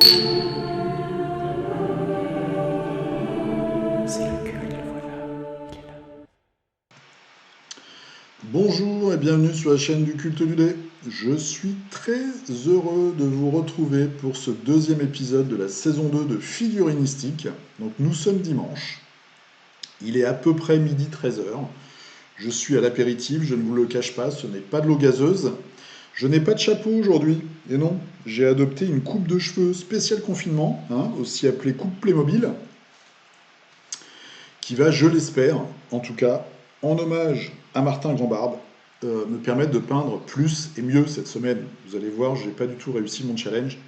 C'est le culte, le voilà. Il est là. Bonjour et bienvenue sur la chaîne du culte du lait. Je suis très heureux de vous retrouver pour ce deuxième épisode de la saison 2 de Figurinistique. Donc nous sommes dimanche, il est à peu près midi 13h. Je suis à l'apéritif, je ne vous le cache pas, ce n'est pas de l'eau gazeuse. Je n'ai pas de chapeau aujourd'hui, et non, j'ai adopté une coupe de cheveux spéciale confinement, aussi appelée coupe Playmobil, qui va, je l'espère, en tout cas, en hommage à Martin Grandbarbe, me permettre de peindre plus et mieux cette semaine. Vous allez voir, je n'ai pas du tout réussi mon challenge,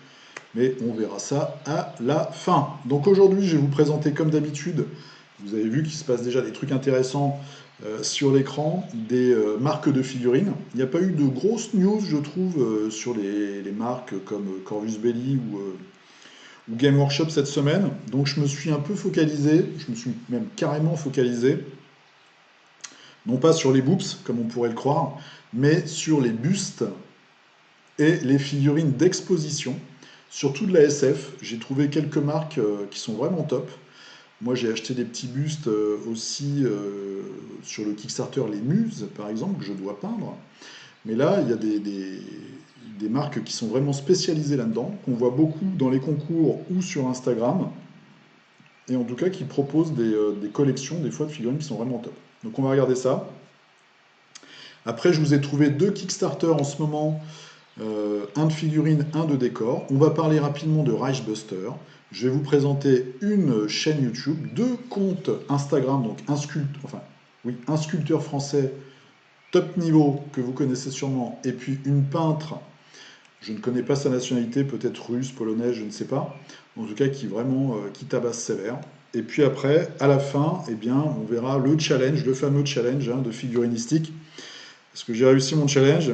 mais on verra ça à la fin. Donc aujourd'hui, je vais vous présenter comme d'habitude, vous avez vu qu'il se passe déjà des trucs intéressants sur l'écran, des marques de figurines. Il n'y a pas eu de grosses news, je trouve, sur les marques comme Corvus Belli ou Game Workshop cette semaine. Donc je me suis un peu focalisé, je me suis même carrément focalisé, non pas sur les boops, comme on pourrait le croire, mais sur les bustes et les figurines d'exposition, surtout de la SF. J'ai trouvé quelques marques qui sont vraiment top. Moi, j'ai acheté des petits bustes aussi sur le Kickstarter Les Muses, par exemple, que je dois peindre. Mais là, il y a des marques qui sont vraiment spécialisées là-dedans, qu'on voit beaucoup dans les concours ou sur Instagram, et en tout cas qui proposent des collections, des fois, de figurines qui sont vraiment top. Donc on va regarder ça. Après, je vous ai trouvé deux Kickstarter en ce moment, un de figurines, un de décor. On va parler rapidement de Reichbuster. Je vais vous présenter une chaîne YouTube, deux comptes Instagram, donc un sculpteur français top niveau que vous connaissez sûrement, et puis une peintre, je ne connais pas sa nationalité, peut-être russe, polonaise, je ne sais pas, en tout cas qui vraiment qui tabasse sévère. Et puis après, à la fin, eh bien, on verra le challenge, le fameux challenge de figurinistique. Est-ce que j'ai réussi mon challenge?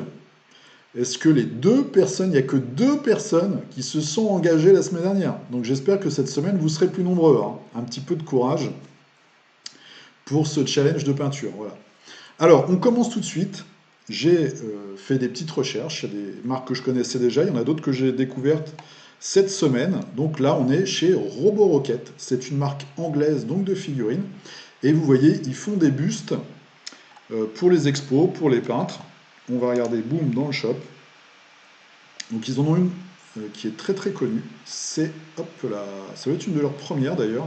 Est-ce que les deux personnes, il n'y a que deux personnes qui se sont engagées la semaine dernière. Donc j'espère que cette semaine, vous serez plus nombreux. Un petit peu de courage pour ce challenge de peinture. Voilà. Alors, on commence tout de suite. J'ai fait des petites recherches. Il y a des marques que je connaissais déjà. Il y en a d'autres que j'ai découvertes cette semaine. Donc là, on est chez Roborocket. C'est une marque anglaise donc de figurines. Et vous voyez, ils font des bustes pour les expos, pour les peintres. On va regarder, boum, dans le shop. Donc ils en ont une qui est très très connue. C'est, hop là, ça va être une de leurs premières d'ailleurs.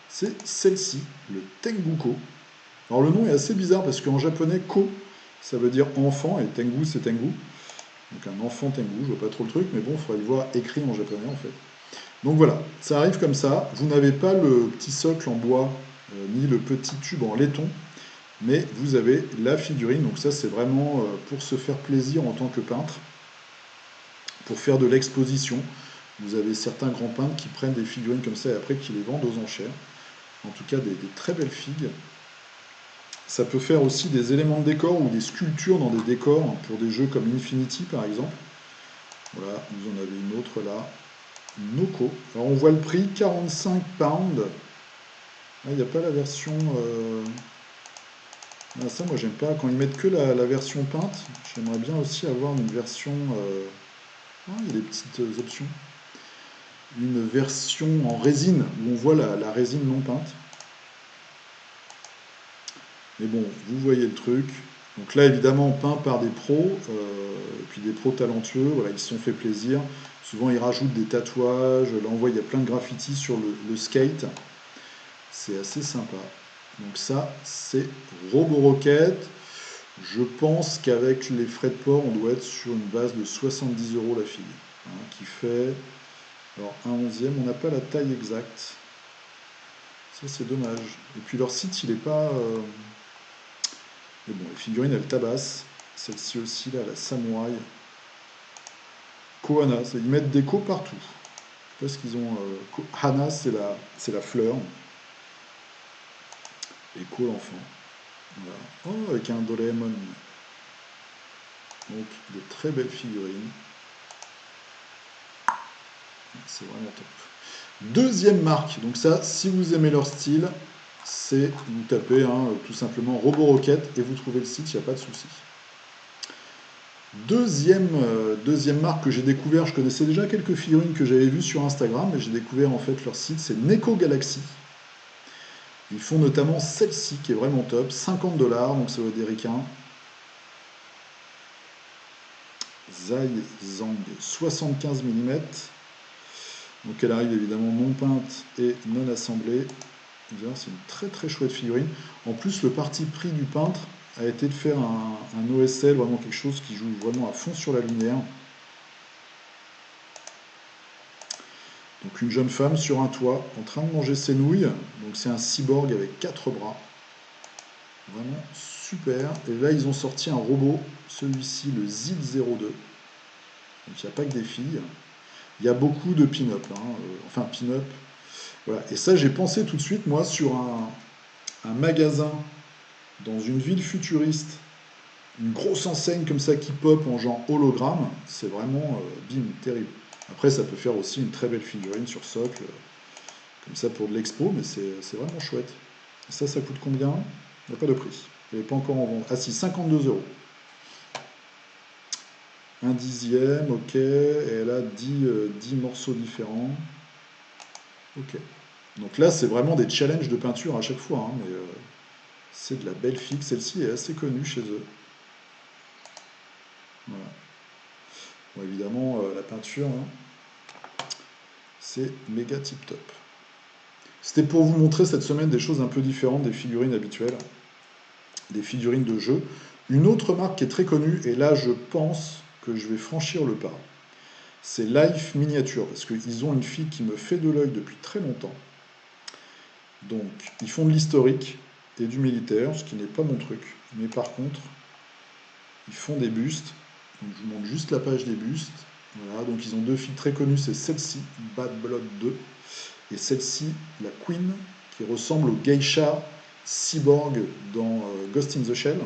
C'est celle-ci, le Tenguko. Alors le nom est assez bizarre parce qu'en japonais, ko, ça veut dire enfant et tengu, c'est tengu. Donc un enfant tengu, je vois pas trop le truc, mais bon, il faudrait le voir écrit en japonais en fait. Donc voilà, ça arrive comme ça. Vous n'avez pas le petit socle en bois, ni le petit tube en laiton, mais vous avez la figurine. Donc ça, c'est vraiment pour se faire plaisir en tant que peintre, pour faire de l'exposition. Vous avez certains grands peintres qui prennent des figurines comme ça et après qui les vendent aux enchères. En tout cas, des très belles figues. Ça peut faire aussi des éléments de décor ou des sculptures dans des décors pour des jeux comme Infinity par exemple. Voilà, vous en avez une autre là. Noko. Alors on voit le prix, 45 pounds. Ah, il n'y a pas la version... Ah, ça moi j'aime pas, quand ils mettent que la version peinte, j'aimerais bien aussi avoir une version... Ah, il y a des petites options. Une version en résine, où on voit la résine non peinte. Mais bon, vous voyez le truc. Donc là, évidemment, peint par des pros, et puis des pros talentueux, voilà, ils se sont fait plaisir. Souvent, ils rajoutent des tatouages. Là, on voit, il y a plein de graffitis sur le skate. C'est assez sympa. Donc ça, c'est Roborocket. Je pense qu'avec les frais de port, on doit être sur une base de 70 euros la fille. Qui fait... Alors, un onzième, on n'a pas la taille exacte. Ça, c'est dommage. Et puis, leur site, il n'est pas... Mais bon, les figurines, elles tabassent. Celle-ci aussi, là, la samouraï. Kohana, ils mettent des ko partout. Je sais pas ce qu'ils ont. Hana, c'est la fleur. Et ko, l'enfant. Voilà. Oh, avec un Doraemon. Donc, de très belles figurines. C'est vraiment top. Deuxième marque. Donc ça, si vous aimez leur style, c'est, vous tapez tout simplement Roborocket et vous trouvez le site, il n'y a pas de souci. Deuxième marque que j'ai découvert, je connaissais déjà quelques figurines que j'avais vues sur Instagram, mais j'ai découvert en fait leur site, c'est Neko Galaxy. Ils font notamment celle-ci qui est vraiment top, 50 $, donc ça va être des ricains. Zai Zhang 75 mm. Donc elle arrive évidemment non peinte et non assemblée. C'est une très très chouette figurine. En plus, le parti pris du peintre a été de faire un OSL, vraiment quelque chose qui joue vraiment à fond sur la lumière. Donc une jeune femme sur un toit en train de manger ses nouilles. Donc c'est un cyborg avec 4 bras. Vraiment super. Et là ils ont sorti un robot, celui-ci le ZID-02. Donc il n'y a pas que des filles. Il y a beaucoup de pin-up, hein, enfin pin-up. Voilà. Et ça j'ai pensé tout de suite moi sur un magasin dans une ville futuriste, une grosse enseigne comme ça qui pop en genre hologramme, c'est vraiment bim, terrible. Après, ça peut faire aussi une très belle figurine sur socle, comme ça pour de l'expo, mais c'est vraiment chouette. Et ça coûte combien? Il n'y a pas de prix. Il n'est pas encore en vente. Ah si, 52 €. Un dixième, ok. Et elle a 10 morceaux différents. Ok. Donc là, c'est vraiment des challenges de peinture à chaque fois, hein, mais c'est de la belle figue. Celle-ci est assez connue chez eux. Voilà. Bon, évidemment, la peinture, hein, c'est méga tip top. C'était pour vous montrer cette semaine des choses un peu différentes des figurines habituelles, des figurines de jeu. Une autre marque qui est très connue, et là je pense que je vais franchir le pas, c'est Life Miniature, parce qu'ils ont une fille qui me fait de l'œil depuis très longtemps. Donc, ils font de l'historique et du militaire, ce qui n'est pas mon truc. Mais par contre, ils font des bustes. Donc, je vous montre juste la page des bustes. Voilà, donc ils ont deux filles très connues, c'est celle-ci, Bad Blood 2, et celle-ci, la Queen, qui ressemble au geisha cyborg dans Ghost in the Shell.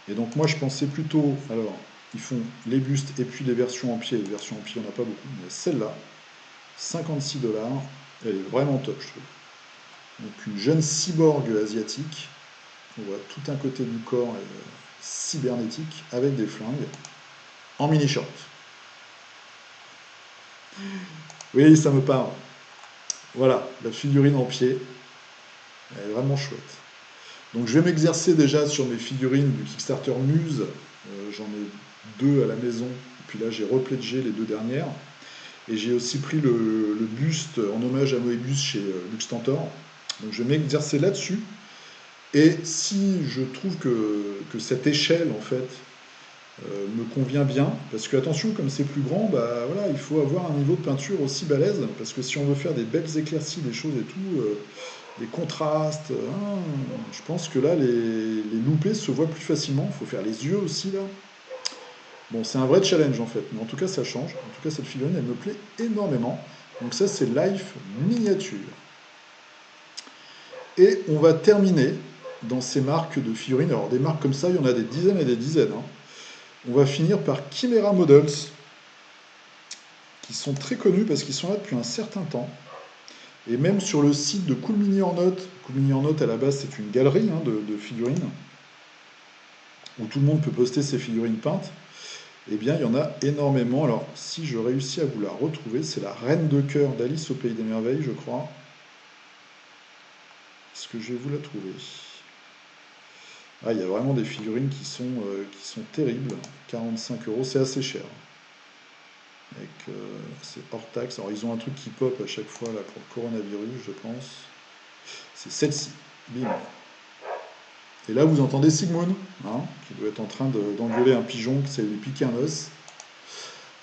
Et donc moi je pensais plutôt, alors ils font les bustes et puis les versions en pied. Les versions en pied, il n'y en a pas beaucoup, mais celle-là, 56 $, elle est vraiment top, je trouve. Donc une jeune cyborg asiatique, on voit tout un côté du corps cybernétique avec des flingues en mini short. Oui, ça me parle. Voilà, la figurine en pied, elle est vraiment chouette. Donc je vais m'exercer déjà sur mes figurines du Kickstarter Muse. J'en ai 2 à la maison, et puis là j'ai repledgé les 2 dernières. Et j'ai aussi pris le buste en hommage à Moebius chez Luxtentor. Donc je vais m'exercer là-dessus. Et si je trouve que cette échelle, en fait, me convient bien, parce que attention, comme c'est plus grand, bah voilà, il faut avoir un niveau de peinture aussi balèze, parce que si on veut faire des belles éclaircies, des choses et tout, des contrastes, hein, je pense que là, les loupés se voient plus facilement. Il faut faire les yeux aussi, là. Bon, c'est un vrai challenge en fait, mais en tout cas ça change. En tout cas cette figurine elle me plaît énormément. Donc ça c'est Life Miniature. Et on va terminer dans ces marques de figurines. Alors des marques comme ça, il y en a des dizaines et des dizaines, hein. On va finir par Chimera Models, qui sont très connus parce qu'ils sont là depuis un certain temps. Et même sur le site de Cool Mini or Not, Cool Mini or Not à la base c'est une galerie, hein, de figurines, où tout le monde peut poster ses figurines peintes. Eh bien, il y en a énormément. Alors, si je réussis à vous la retrouver, c'est la Reine de cœur d'Alice au Pays des Merveilles, je crois. Est-ce que je vais vous la trouver? Ah, il y a vraiment des figurines qui sont terribles. 45 €, c'est assez cher. C'est hors taxe. Alors, ils ont un truc qui pop à chaque fois là, pour le coronavirus, je pense. C'est celle-ci. Bim. Et là, vous entendez Sigmund, hein, qui doit être en train d'engueuler un pigeon qui s'est lui piquer un os.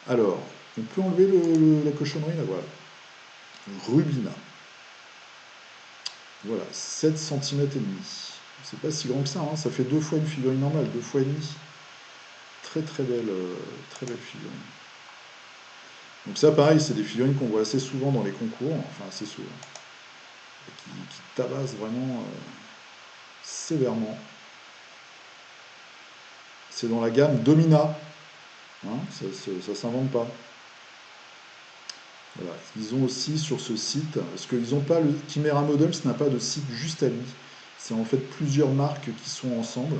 Alors, on peut enlever la cochonnerie, là, voilà. Rubina. Voilà, 7 cm et demi. C'est pas si grand que ça, hein, ça fait 2 fois une figurine normale, 2 fois et demi. Très très belle figurine. Donc ça, pareil, c'est des figurines qu'on voit assez souvent dans les concours, enfin assez souvent, qui tabassent vraiment sévèrement. C'est dans la gamme Domina, hein, ça s'invente pas. Voilà. Ils ont aussi sur ce site, parce qu'ils n'ont pas le Chimera Models n'a pas de site juste à lui. C'est en fait plusieurs marques qui sont ensemble.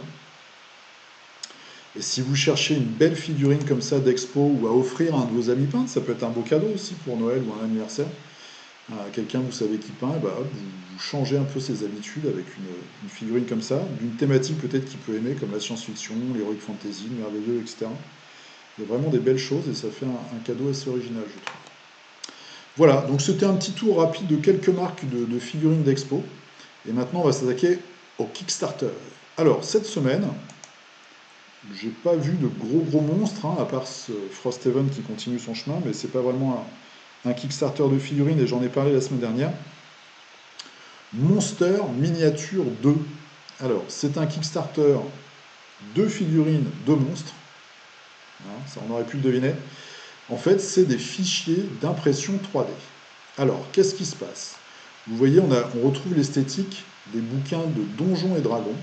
Et si vous cherchez une belle figurine comme ça d'expo ou à offrir à un de vos amis peintres, ça peut être un beau cadeau aussi pour Noël ou un anniversaire. Quelqu'un vous savez qui peint, et bah, hop, vous changez un peu ses habitudes avec une figurine comme ça, d'une thématique peut-être qu'il peut aimer, comme la science-fiction, l'heroic fantasy, le merveilleux, etc. Il y a vraiment des belles choses et ça fait un cadeau assez original, je trouve. Voilà, donc c'était un petit tour rapide de quelques marques de figurines d'expo. Et maintenant, on va s'attaquer au Kickstarter. Alors, cette semaine, j'ai pas vu de gros monstres, hein, à part ce Frosthaven qui continue son chemin, mais c'est pas vraiment un Kickstarter de figurines et j'en ai parlé la semaine dernière. Monster Miniature 2. Alors, c'est un Kickstarter de figurines de monstres. Hein, ça, on aurait pu le deviner. En fait, c'est des fichiers d'impression 3D. Alors, qu'est-ce qui se passe? Vous voyez, on retrouve l'esthétique des bouquins de Donjons et Dragons.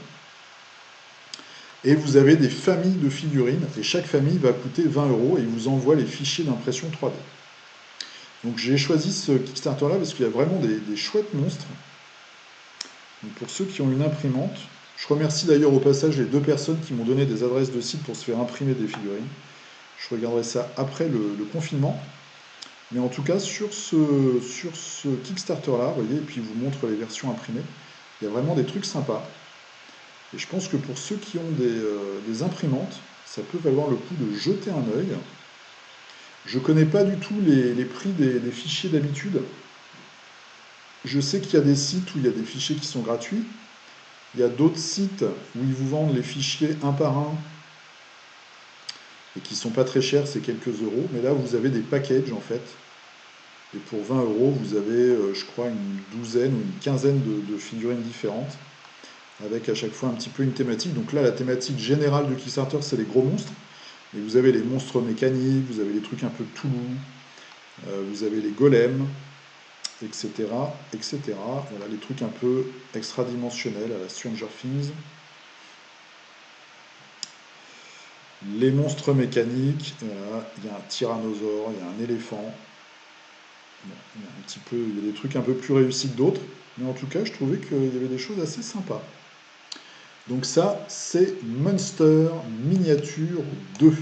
Et vous avez des familles de figurines, et chaque famille va coûter 20 € et il vous envoie les fichiers d'impression 3D. Donc j'ai choisi ce Kickstarter-là parce qu'il y a vraiment des chouettes monstres. Donc pour ceux qui ont une imprimante, je remercie d'ailleurs au passage les 2 personnes qui m'ont donné des adresses de sites pour se faire imprimer des figurines. Je regarderai ça après le confinement. Mais en tout cas, sur ce Kickstarter-là, vous voyez, et puis il vous montre les versions imprimées, il y a vraiment des trucs sympas. Et je pense que pour ceux qui ont des imprimantes, ça peut valoir le coup de jeter un œil. Je ne connais pas du tout les prix des fichiers d'habitude. Je sais qu'il y a des sites où il y a des fichiers qui sont gratuits. Il y a d'autres sites où ils vous vendent les fichiers un par un et qui sont pas très chers, c'est quelques euros. Mais là, vous avez des packages en fait. Et pour 20 €, vous avez, je crois, une douzaine ou une quinzaine de figurines différentes, avec à chaque fois un petit peu une thématique. Donc là, la thématique générale de Kickstarter, c'est les gros monstres. Et vous avez les monstres mécaniques, vous avez les trucs un peu Toulouse, vous avez les golems, etc., etc. Voilà, les trucs un peu extra-dimensionnels à la Stranger Things. Les monstres mécaniques, voilà, il y a un tyrannosaure, il y a un éléphant. Bon, il y a des trucs un peu plus réussis que d'autres, mais en tout cas, je trouvais qu'il y avait des choses assez sympas. Donc ça, c'est Monster Miniature 2.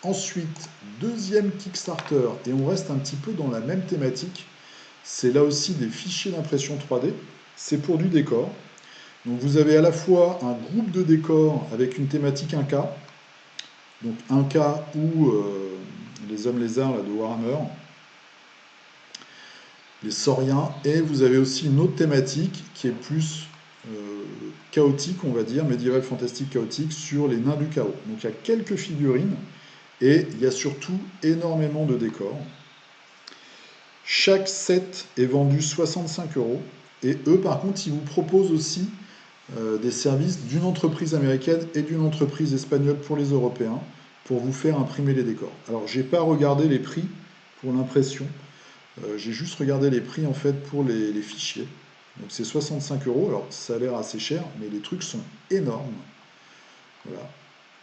Ensuite, deuxième Kickstarter, et on reste un petit peu dans la même thématique. C'est là aussi des fichiers d'impression 3D. C'est pour du décor. Donc vous avez à la fois un groupe de décors avec une thématique 1K. Donc 1K ou les hommes lézards là, de Warhammer, les sauriens, et vous avez aussi une autre thématique qui est plus chaotique, on va dire, médiéval fantastique chaotique, sur les nains du chaos. Donc il y a quelques figurines, et il y a surtout énormément de décors. Chaque set est vendu 65 €, et eux par contre ils vous proposent aussi des services d'une entreprise américaine et d'une entreprise espagnole pour les Européens, pour vous faire imprimer les décors. Alors j'ai pas regardé les prix pour l'impression, j'ai juste regardé les prix en fait pour les fichiers. Donc c'est 65 €, alors ça a l'air assez cher, mais les trucs sont énormes. Voilà.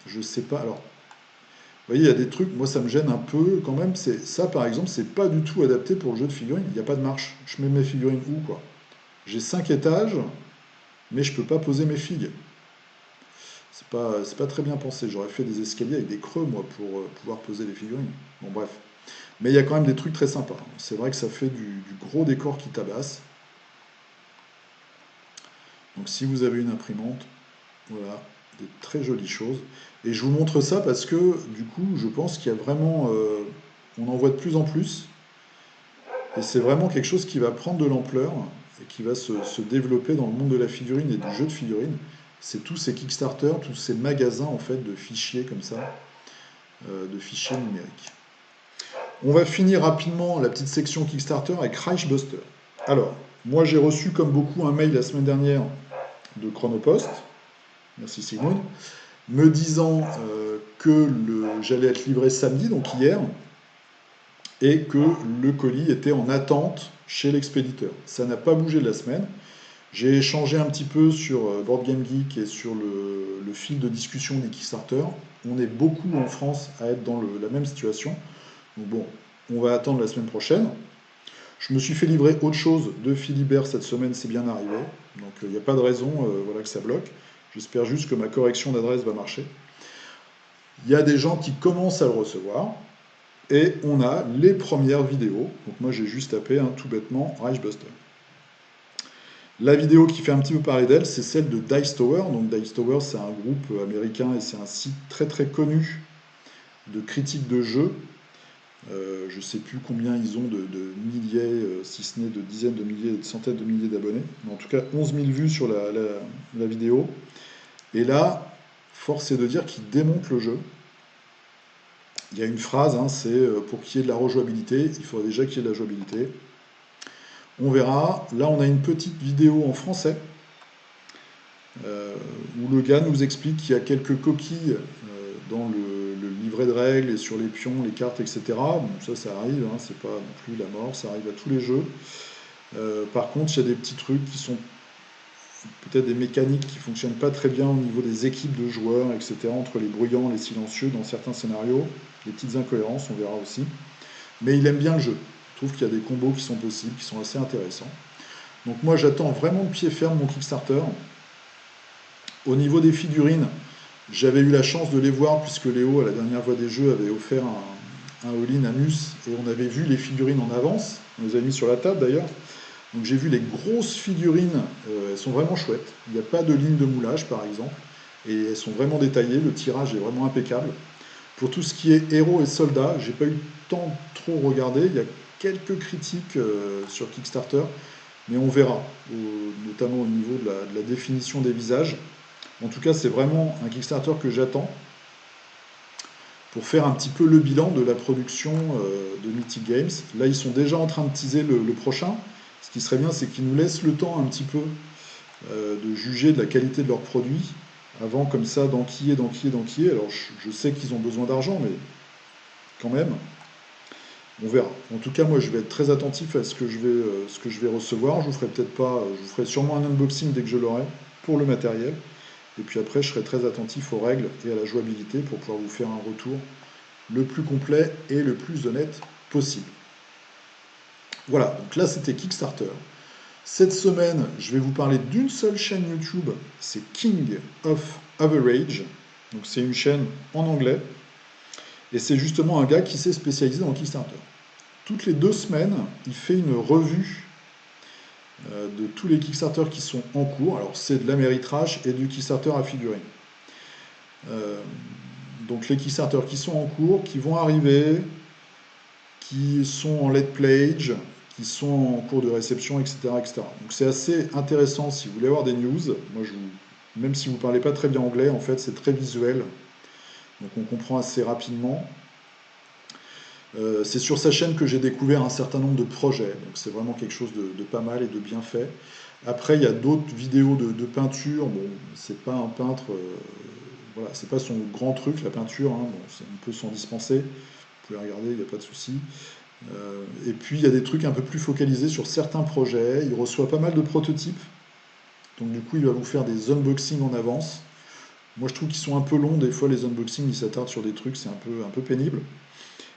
Je sais pas, alors, vous voyez, il y a des trucs, moi ça me gêne un peu quand même, ça par exemple, c'est pas du tout adapté pour le jeu de figurines, il n'y a pas de marche. Je mets mes figurines où, quoi? J'ai 5 étages, mais je peux pas poser mes figues. C'est pas très bien pensé, j'aurais fait des escaliers avec des creux, moi, pour pouvoir poser les figurines. Bon, bref. Mais il y a quand même des trucs très sympas. C'est vrai que ça fait du gros décor qui tabasse. Donc si vous avez une imprimante, voilà, des très jolies choses. Et je vous montre ça parce que du coup, je pense qu'il y a vraiment, on en voit de plus en plus. Et c'est vraiment quelque chose qui va prendre de l'ampleur et qui va se développer dans le monde de la figurine et du jeu de figurine. C'est tous ces Kickstarter, tous ces magasins en fait de fichiers comme ça, de fichiers numériques. On va finir rapidement la petite section Kickstarter avec Reichbuster. Alors, moi j'ai reçu comme beaucoup un mail la semaine dernière de Chronopost, merci Sigmund, me disant que j'allais être livré samedi, donc hier, et que le colis était en attente chez l'expéditeur. Ça n'a pas bougé de la semaine. J'ai échangé un petit peu sur Board Game Geek et sur le fil de discussion des Kickstarter. On est beaucoup en France à être dans la même situation. Donc bon, on va attendre la semaine prochaine. Je me suis fait livrer autre chose de Philibert cette semaine, c'est bien arrivé. Donc il n'y a pas de raison voilà, que ça bloque. J'espère juste que ma correction d'adresse va marcher. Il y a des gens qui commencent à le recevoir. Et on a les premières vidéos. Donc moi j'ai juste tapé tout bêtement Reichbuster. La vidéo qui fait un petit peu parler d'elle, c'est celle de Dice Tower. Donc Dice Tower, c'est un groupe américain et c'est un site très très connu de critiques de jeux. Je ne sais plus combien ils ont de milliers, si ce n'est de dizaines de milliers, de centaines de milliers d'abonnés. Mais en tout cas, 11 000 vues sur la vidéo. Et là, force est de dire qu'ils démontent le jeu. Il y a une phrase, c'est pour qu'il y ait de la rejouabilité, il faudrait déjà qu'il y ait de la jouabilité. On verra. Là, on a une petite vidéo en français où le gars nous explique qu'il y a quelques coquilles dans le livret de règles et sur les pions, les cartes, etc. Bon, ça arrive, c'est pas non plus la mort, ça arrive à tous les jeux. Par contre, il y a des petits trucs qui sont peut-être des mécaniques qui fonctionnent pas très bien au niveau des équipes de joueurs, etc. Entre les bruyants, les silencieux dans certains scénarios, des petites incohérences, on verra aussi. Mais il aime bien le jeu. Je trouve qu'il y a des combos qui sont possibles, qui sont assez intéressants. Donc moi j'attends vraiment de pied ferme mon Kickstarter. Au niveau des figurines, j'avais eu la chance de les voir puisque Léo, à la dernière Voix des Jeux, avait offert un all-in à Mus et on avait vu les figurines en avance. On les a mis sur la table d'ailleurs. Donc j'ai vu les grosses figurines, elles sont vraiment chouettes. Il n'y a pas de ligne de moulage par exemple. Et elles sont vraiment détaillées, le tirage est vraiment impeccable. Pour tout ce qui est héros et soldats, j'ai pas eu le temps de trop regarder. Il y a quelques critiques sur Kickstarter, mais on verra, notamment au niveau de la définition des visages. En tout cas, c'est vraiment un Kickstarter que j'attends pour faire un petit peu le bilan de la production de Mythic Games. Là, ils sont déjà en train de teaser le prochain. Ce qui serait bien, c'est qu'ils nous laissent le temps un petit peu de juger de la qualité de leurs produits avant comme ça d'enquiller. Alors je sais qu'ils ont besoin d'argent, mais quand même, on verra. En tout cas, moi je vais être très attentif à ce que je vais recevoir. Je vous ferai peut-être pas, je vous ferai sûrement un unboxing dès que je l'aurai pour le matériel. Et puis après, je serai très attentif aux règles et à la jouabilité pour pouvoir vous faire un retour le plus complet et le plus honnête possible. Voilà, donc là c'était Kickstarter. Cette semaine, je vais vous parler d'une seule chaîne YouTube, c'est King of Average. Donc c'est une chaîne en anglais. Et c'est justement un gars qui s'est spécialisé dans Kickstarter. Toutes les 2 semaines, il fait une revue de tous les Kickstarter qui sont en cours. Alors c'est de l'Améritrash et du Kickstarter à figurines. Donc les Kickstarter qui sont en cours, qui vont arriver, qui sont en late pledge, qui sont en cours de réception, etc. etc. Donc c'est assez intéressant si vous voulez avoir des news. Moi, même si vous ne parlez pas très bien anglais, en fait, c'est très visuel. Donc on comprend assez rapidement. C'est sur sa chaîne que j'ai découvert un certain nombre de projets. Donc c'est vraiment quelque chose de pas mal et de bien fait. Après, il y a d'autres vidéos de peinture. Bon, c'est pas un peintre... voilà, c'est pas son grand truc, la peinture. Bon, on peut s'en dispenser. Vous pouvez regarder, il n'y a pas de souci. Et puis il y a des trucs un peu plus focalisés sur certains projets. Il reçoit pas mal de prototypes. Donc du coup, il va vous faire des unboxings en avance. Moi, je trouve qu'ils sont un peu longs. Des fois, les unboxings, ils s'attardent sur des trucs, c'est un peu pénible.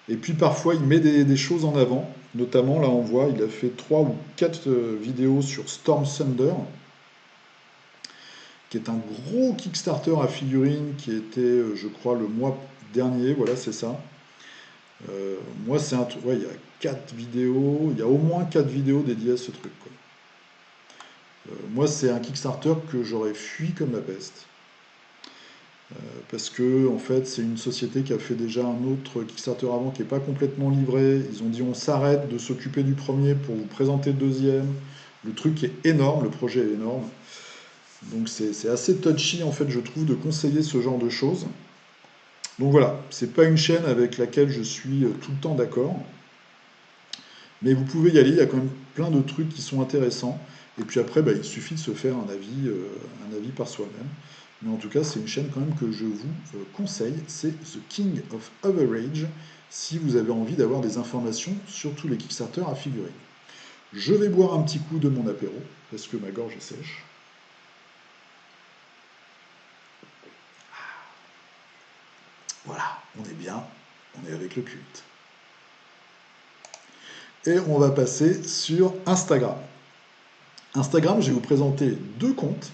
Et puis parfois, il met des choses en avant. Notamment, là, on voit, il a fait 3 ou 4 vidéos sur Storm Thunder, qui est un gros Kickstarter à figurines qui était, je crois, le mois dernier. Voilà, c'est ça. Moi, c'est un truc. Ouais, il y a 4 vidéos. Il y a au moins 4 vidéos dédiées à ce truc, quoi. Moi, c'est un Kickstarter que j'aurais fui comme la peste. Parce que, en fait, c'est une société qui a fait déjà un autre Kickstarter avant qui n'est pas complètement livré. Ils ont dit on s'arrête de s'occuper du premier pour vous présenter le deuxième. Le truc est énorme, le projet est énorme. Donc c'est assez touchy, en fait, je trouve, de conseiller ce genre de choses. Donc voilà, c'est pas une chaîne avec laquelle je suis tout le temps d'accord. Mais vous pouvez y aller, il y a quand même plein de trucs qui sont intéressants. Et puis après, il suffit de se faire un avis par soi-même. Mais en tout cas, c'est une chaîne quand même que je vous conseille. C'est The King of Average, si vous avez envie d'avoir des informations sur tous les Kickstarter à figurines. Je vais boire un petit coup de mon apéro, parce que ma gorge est sèche. Voilà, on est bien, on est avec le culte. Et on va passer sur Instagram. Instagram, je vais vous présenter 2 comptes.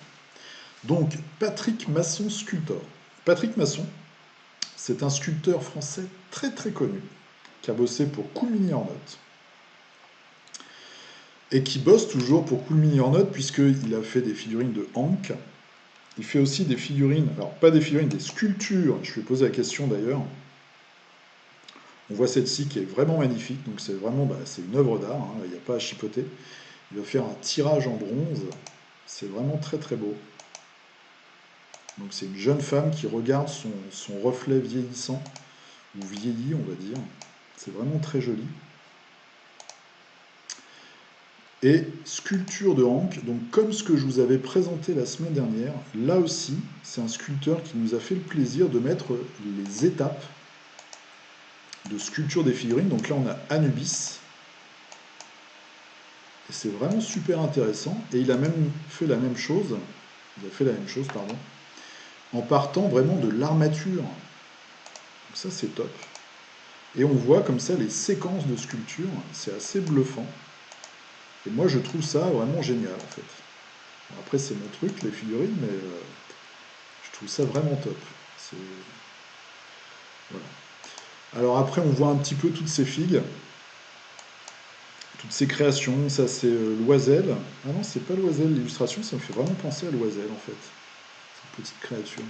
Donc, Patrick Masson, sculpteur. Patrick Masson, c'est un sculpteur français très très connu, qui a bossé pour Cool Mini Or Not, et qui bosse toujours pour Cool Mini Or Not, puisqu'il a fait des figurines de Hank. Il fait aussi des figurines, alors pas des figurines, des sculptures. Je lui ai posé la question d'ailleurs. On voit celle-ci qui est vraiment magnifique, donc c'est vraiment c'est une œuvre d'art, hein, il n'y a pas à chipoter. Il va faire un tirage en bronze, c'est vraiment très très beau. Donc c'est une jeune femme qui regarde son reflet vieillissant, ou vieilli on va dire. C'est vraiment très joli. Et sculpture de Hank, donc comme ce que je vous avais présenté la semaine dernière, là aussi c'est un sculpteur qui nous a fait le plaisir de mettre les étapes de sculpture des figurines. Donc là on a Anubis, et c'est vraiment super intéressant, et il a même fait la même chose, pardon, en partant vraiment de l'armature. Donc ça c'est top. Et on voit comme ça les séquences de sculpture, c'est assez bluffant. Et moi je trouve ça vraiment génial en fait. Bon, après c'est mon truc les figurines, mais je trouve ça vraiment top. Voilà. Alors après on voit un petit peu toutes ces figues, toutes ces créations. Ça c'est Loisel. Ah non, c'est pas Loisel, l'illustration ça me fait vraiment penser à Loisel en fait. Cette petite créature.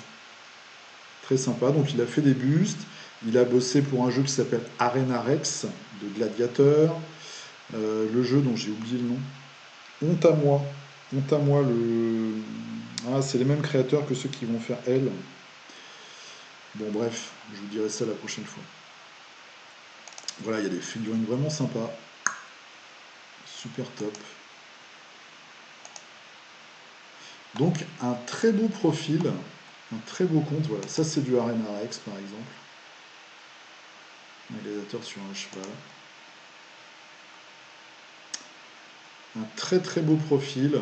Très sympa. Donc il a fait des bustes, il a bossé pour un jeu qui s'appelle Arena Rex de Gladiateur. Le jeu dont j'ai oublié le nom. Honte à moi. Honte à moi, le. Ah, c'est les mêmes créateurs que ceux qui vont faire Elle. Bon, bref, je vous dirai ça la prochaine fois. Voilà, il y a des figurines vraiment sympas. Super top. Donc, un très beau profil, un très beau compte. Voilà, ça c'est du Arena Rex par exemple. Un gladiateur sur un cheval. Un très très beau profil.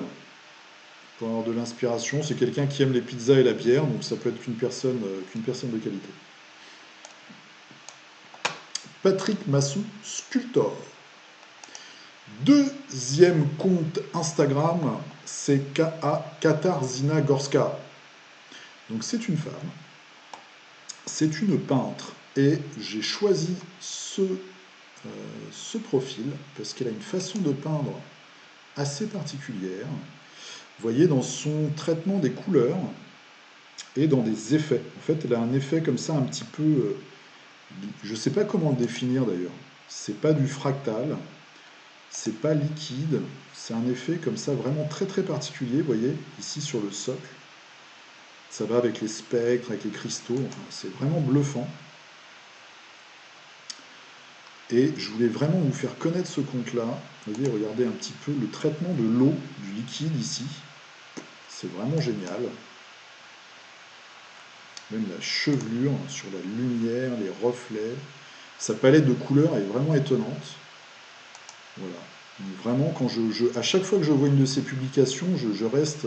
Pour avoir de l'inspiration, c'est quelqu'un qui aime les pizzas et la bière, donc ça peut être qu'une personne de qualité. Patrick Masson, sculpteur. Deuxième compte Instagram, c'est Katarzyna Gorska. Donc c'est une femme, c'est une peintre, et j'ai choisi ce profil parce qu'elle a une façon de peindre assez particulière. Vous voyez, dans son traitement des couleurs et dans des effets. En fait, elle a un effet comme ça un petit peu. Je ne sais pas comment le définir d'ailleurs. C'est pas du fractal, c'est pas liquide, c'est un effet comme ça vraiment très très particulier. Vous voyez, ici sur le socle. Ça va avec les spectres, avec les cristaux. Enfin, c'est vraiment bluffant. Et je voulais vraiment vous faire connaître ce compte-là. Vous voyez, regardez un petit peu le traitement de l'eau, du liquide ici. C'est vraiment génial. Même la chevelure sur la lumière, les reflets. Sa palette de couleurs est vraiment étonnante. Voilà. Donc vraiment, à chaque fois que je vois une de ces publications, je reste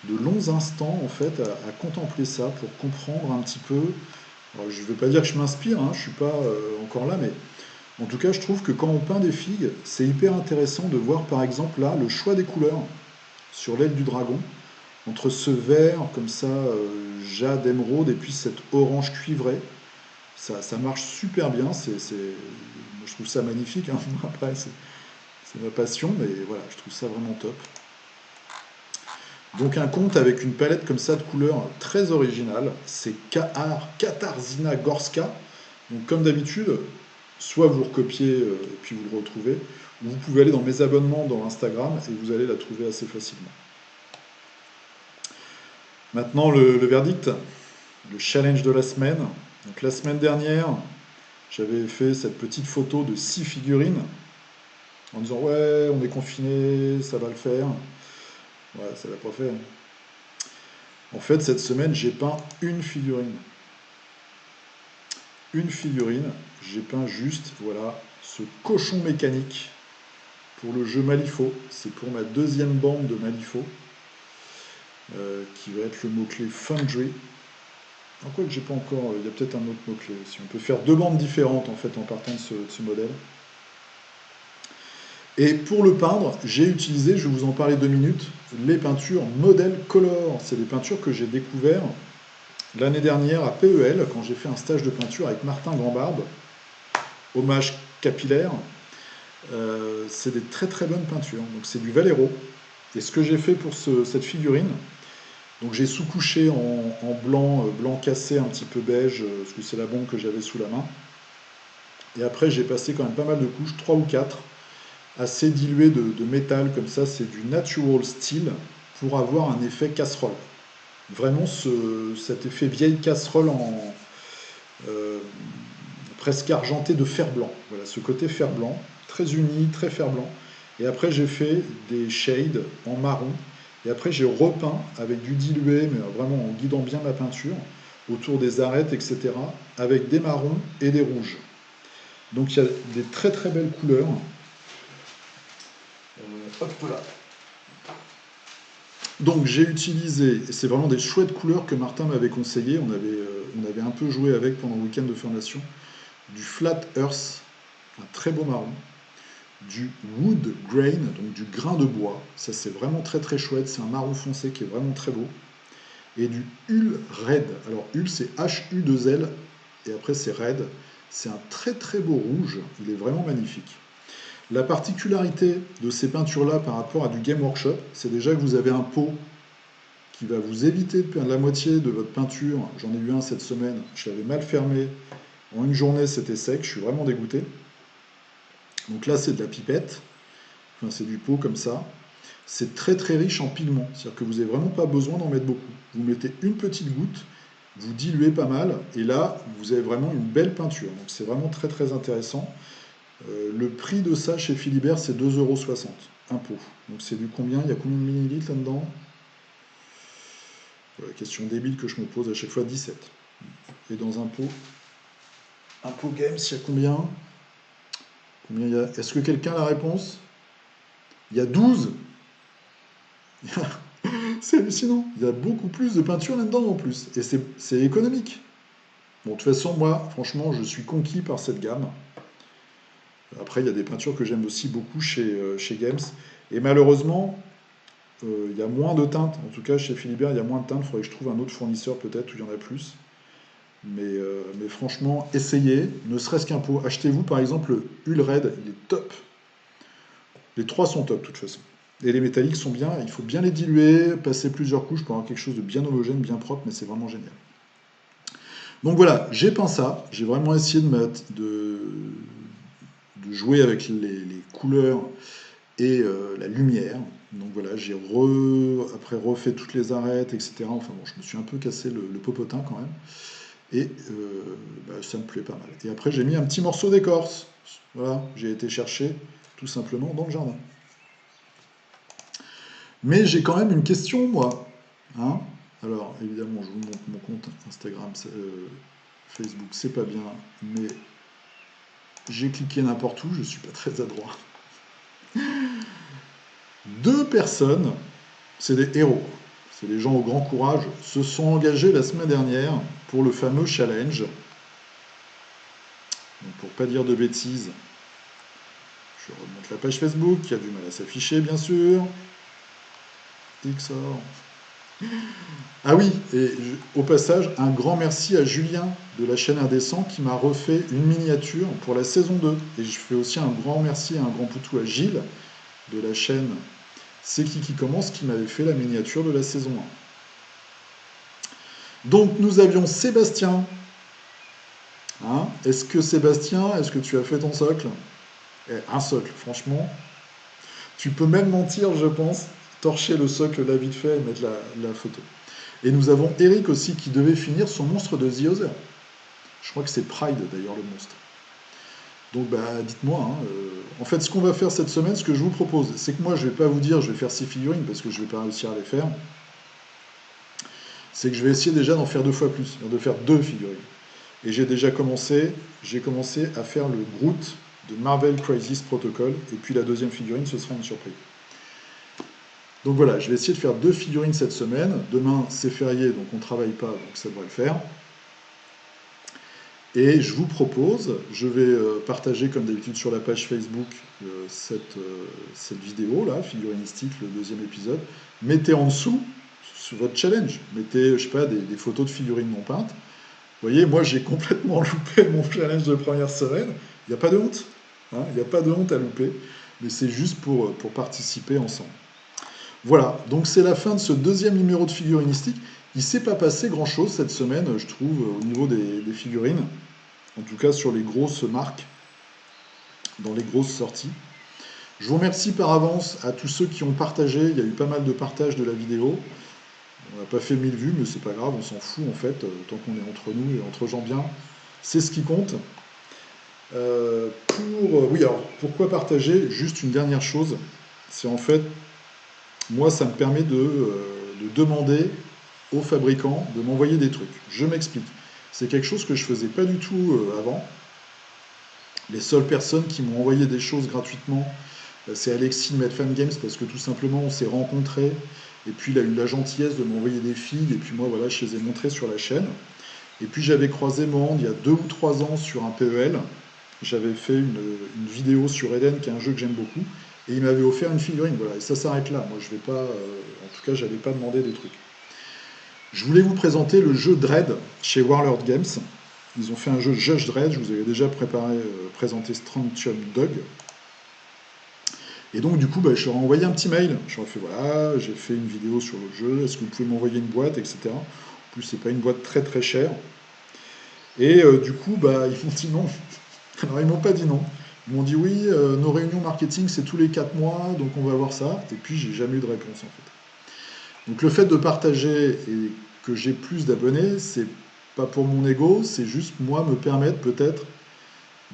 de longs instants en fait à contempler ça pour comprendre un petit peu. Alors, je ne veux pas dire que je m'inspire, hein, je ne suis pas encore là, mais en tout cas, je trouve que quand on peint des figues, c'est hyper intéressant de voir par exemple là le choix des couleurs sur l'aile du dragon, entre ce vert comme ça, jade, émeraude, et puis cet orange cuivré. Ça marche super bien, je trouve ça magnifique, hein. Après, c'est ma passion, mais voilà, je trouve ça vraiment top. Donc un compte avec une palette comme ça de couleurs très originale, c'est Katarzyna Gorska. Donc comme d'habitude, soit vous recopiez et puis vous le retrouvez, ou vous pouvez aller dans mes abonnements dans Instagram et vous allez la trouver assez facilement. Maintenant le verdict, le challenge de la semaine. Donc la semaine dernière, j'avais fait cette petite photo de 6 figurines en disant ouais on est confiné, ça va le faire. Ouais, ça l'a pas fait. En fait, cette semaine, j'ai peint une figurine. Une figurine, j'ai peint juste, voilà, ce cochon mécanique pour le jeu Malifaux. C'est pour ma deuxième bande de Malifaux, qui va être le mot-clé Foundry. En quoi que j'ai pas encore, il y a peut-être un autre mot-clé aussi. On peut faire deux bandes différentes en fait en partant de ce modèle. Et pour le peindre, j'ai utilisé, je vais vous en parler 2 minutes, les peintures Model Color. C'est des peintures que j'ai découvert l'année dernière à PEL, quand j'ai fait un stage de peinture avec Martin Grandbarbe, hommage capillaire. C'est des très très bonnes peintures. Donc c'est du Vallejo. Et ce que j'ai fait pour cette figurine, donc j'ai sous-couché en blanc, blanc cassé, un petit peu beige, parce que c'est la bombe que j'avais sous la main. Et après j'ai passé quand même pas mal de couches, 3 ou 4, assez diluées de métal, comme ça, c'est du natural steel, pour avoir un effet casserole. Vraiment cet effet vieille casserole euh, presque argenté de fer blanc. Voilà, ce côté fer blanc, très uni, très fer blanc. Et après j'ai fait des shades en marron. Et après j'ai repeint avec du dilué, mais vraiment en guidant bien la peinture, autour des arêtes, etc., avec des marrons et des rouges. Donc il y a des très très belles couleurs. Hop là. Donc j'ai utilisé, et c'est vraiment des chouettes couleurs que Martin m'avait conseillé, on avait un peu joué avec pendant le week-end de formation, du Flat Earth, un très beau marron, du Wood Grain, donc du grain de bois, ça c'est vraiment très très chouette, c'est un marron foncé qui est vraiment très beau, et du Hull Red. Alors Hull c'est H-U-2-L, et après c'est Red, c'est un très très beau rouge, il est vraiment magnifique. La particularité de ces peintures-là par rapport à du Game Workshop, c'est déjà que vous avez un pot qui va vous éviter de perdre la moitié de votre peinture. J'en ai eu un cette semaine, je l'avais mal fermé. En une journée, c'était sec, je suis vraiment dégoûté. Donc là, c'est de la pipette, enfin, c'est du pot comme ça. C'est très très riche en pigments, c'est-à-dire que vous n'avez vraiment pas besoin d'en mettre beaucoup. Vous mettez une petite goutte, vous diluez pas mal, et là, vous avez vraiment une belle peinture. Donc c'est vraiment très très intéressant. Le prix de ça chez Philibert, c'est 2,60 € un pot. Donc c'est du combien? Il y a combien de millilitres là-dedans? Question débile que je me pose à chaque fois, 17. Et dans un pot Games, il y a combien? Combien il y a? Est-ce que quelqu'un a la réponse? Il y a 12. C'est hallucinant. Il y a beaucoup plus de peinture là-dedans en plus. Et c'est économique. Bon, de toute façon, moi, franchement, je suis conquis par cette gamme. Après, il y a des peintures que j'aime aussi beaucoup chez Games. Et malheureusement, il y a moins de teintes. En tout cas, chez Philibert, il y a moins de teintes. Il faudrait que je trouve un autre fournisseur peut-être où il y en a plus. Mais franchement, essayez, ne serait-ce qu'un pot. Achetez-vous par exemple le Hull Red, il est top. Les trois sont top de toute façon. Et les métalliques sont bien, il faut bien les diluer, passer plusieurs couches pour avoir quelque chose de bien homogène, bien propre, mais c'est vraiment génial. Donc voilà, j'ai peint ça, j'ai vraiment essayé de jouer avec les couleurs et la lumière. Donc voilà, j'ai après refait toutes les arêtes, etc. Enfin bon, je me suis un peu cassé le popotin quand même. Et ça me plaît pas mal. Et après, j'ai mis un petit morceau d'écorce. Voilà, j'ai été chercher tout simplement dans le jardin. Mais j'ai quand même une question, moi. Hein? Alors, évidemment, je vous montre mon compte Instagram, Facebook, c'est pas bien, mais j'ai cliqué n'importe où, je suis pas très adroit. 2 personnes, c'est des héros, c'est des gens au grand courage, se sont engagés la semaine dernière pour le fameux challenge. Donc, pour pas dire de bêtises, je remonte la page Facebook, qui a du mal à s'afficher, bien sûr. XOR. Ah oui, et au passage, un grand merci à Julien de la chaîne Indécent qui m'a refait une miniature pour la saison 2. Et je fais aussi un grand merci et un grand poutou à Gilles de la chaîne C'est qui commence qui m'avait fait la miniature de la saison 1. Donc nous avions Sébastien. Hein, est-ce que tu as fait ton socle? Un socle, franchement. Tu peux même mentir, je pense, torcher le socle là vite fait et mettre la photo. Et nous avons Eric aussi qui devait finir son monstre de The Other. Je crois que c'est Pride d'ailleurs le monstre. Donc dites-moi. Hein, en fait, ce qu'on va faire cette semaine, ce que je vous propose, c'est que moi je vais pas vous dire je vais faire 6 figurines parce que je vais pas réussir à les faire. C'est que je vais essayer déjà d'en faire 2 fois plus, de faire 2 figurines. Et j'ai commencé à faire le Groot de Marvel Crisis Protocol, et puis la deuxième figurine, ce sera une surprise. Donc voilà, je vais essayer de faire 2 figurines cette semaine. Demain, c'est férié, donc on ne travaille pas, donc ça devrait le faire. Et je vous propose, je vais partager comme d'habitude sur la page Facebook cette vidéo-là, figurinistique, le deuxième épisode. Mettez en dessous sur votre challenge, mettez, je sais pas, des photos de figurines non peintes. Vous voyez, moi j'ai complètement loupé mon challenge de première semaine. Il n'y a pas de honte, hein, il n'y a pas de honte à louper, mais c'est juste pour participer ensemble. Voilà, donc c'est la fin de ce deuxième numéro de figurinistique. Il ne s'est pas passé grand-chose cette semaine, je trouve, au niveau des figurines. En tout cas sur les grosses marques, dans les grosses sorties. Je vous remercie par avance à tous ceux qui ont partagé. Il y a eu pas mal de partages de la vidéo. On n'a pas fait 1000 vues, mais c'est pas grave, on s'en fout en fait. Tant qu'on est entre nous et entre gens bien, c'est ce qui compte. Oui, alors pourquoi partager? Juste une dernière chose. C'est en fait, moi ça me permet de demander aux fabricants de m'envoyer des trucs. Je m'explique. C'est quelque chose que je faisais pas du tout avant. Les seules personnes qui m'ont envoyé des choses gratuitement, c'est Alexis de Medfan Games, parce que tout simplement on s'est rencontrés, et puis il a eu la gentillesse de m'envoyer des fils, et puis moi voilà, je les ai montrés sur la chaîne. Et puis j'avais croisé Mohand il y a 2 ou 3 ans sur un PEL. J'avais fait une vidéo sur Eden, qui est un jeu que j'aime beaucoup, et il m'avait offert une figurine. Voilà, et ça s'arrête là. Moi je vais pas, en tout cas j'avais pas demandé des trucs. Je voulais vous présenter le jeu Dread chez Warlord Games. Ils ont fait un jeu Judge Dredd, je vous avais déjà présenté Strontium Dog. Et donc du coup, je leur ai envoyé un petit mail. Je leur ai fait voilà, j'ai fait une vidéo sur le jeu, est-ce que vous pouvez m'envoyer une boîte, etc. En plus, c'est pas une boîte très très chère. Et du coup, ils m'ont dit non. Alors ils m'ont pas dit non. Ils m'ont dit oui, nos réunions marketing c'est tous les 4 mois, donc on va voir ça. Et puis j'ai jamais eu de réponse en fait. Donc le fait de partager et que j'ai plus d'abonnés, c'est pas pour mon ego, c'est juste moi me permettre peut-être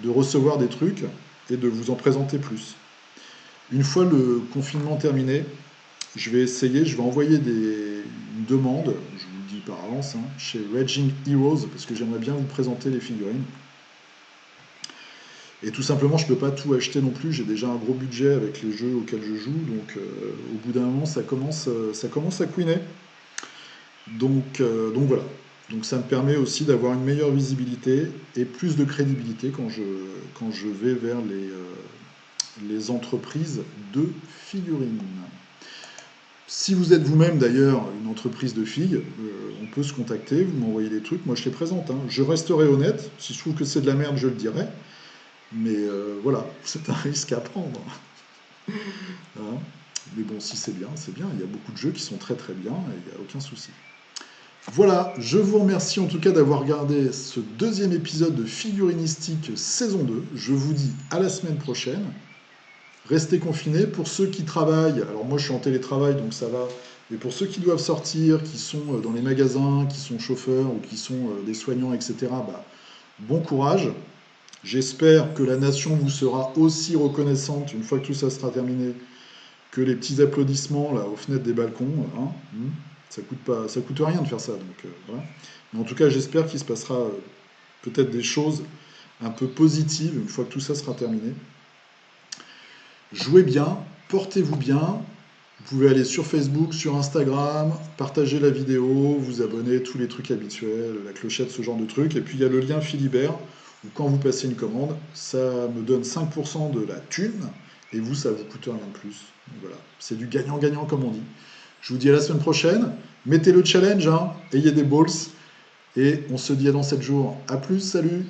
de recevoir des trucs et de vous en présenter plus. Une fois le confinement terminé, je vais envoyer une demande, je vous le dis par avance, hein, chez Raging Heroes, parce que j'aimerais bien vous présenter les figurines. Et tout simplement, je ne peux pas tout acheter non plus, j'ai déjà un gros budget avec les jeux auxquels je joue, donc au bout d'un moment, ça commence à couiner. Donc voilà. Donc ça me permet aussi d'avoir une meilleure visibilité et plus de crédibilité quand je vais vers les entreprises de figurines. Si vous êtes vous-même d'ailleurs une entreprise de filles, on peut se contacter, vous m'envoyez des trucs, moi je les présente. Hein. Je resterai honnête, si je trouve que c'est de la merde, je le dirai. Mais voilà, c'est un risque à prendre. Hein. Mais bon, si c'est bien, c'est bien. Il y a beaucoup de jeux qui sont très très bien et il n'y a aucun souci. Voilà, je vous remercie en tout cas d'avoir regardé ce deuxième épisode de Figurinistique saison 2. Je vous dis à la semaine prochaine. Restez confinés. Pour ceux qui travaillent, alors moi je suis en télétravail donc ça va, mais pour ceux qui doivent sortir, qui sont dans les magasins, qui sont chauffeurs ou qui sont des soignants, etc., bon courage. J'espère que la nation vous sera aussi reconnaissante une fois que tout ça sera terminé que les petits applaudissements là aux fenêtres des balcons. Hein. Ça coûte rien de faire ça. Donc, voilà. Mais en tout cas, j'espère qu'il se passera peut-être des choses un peu positives une fois que tout ça sera terminé. Jouez bien, portez-vous bien. Vous pouvez aller sur Facebook, sur Instagram, partager la vidéo, vous abonner, tous les trucs habituels, la clochette, ce genre de trucs. Et puis il y a le lien Philibert, où quand vous passez une commande, ça me donne 5% de la thune, et vous, ça vous coûte rien de plus. Donc voilà, c'est du gagnant-gagnant comme on dit. Je vous dis à la semaine prochaine. Mettez le challenge, hein, ayez des balls. Et on se dit à dans 7 jours. A plus, salut!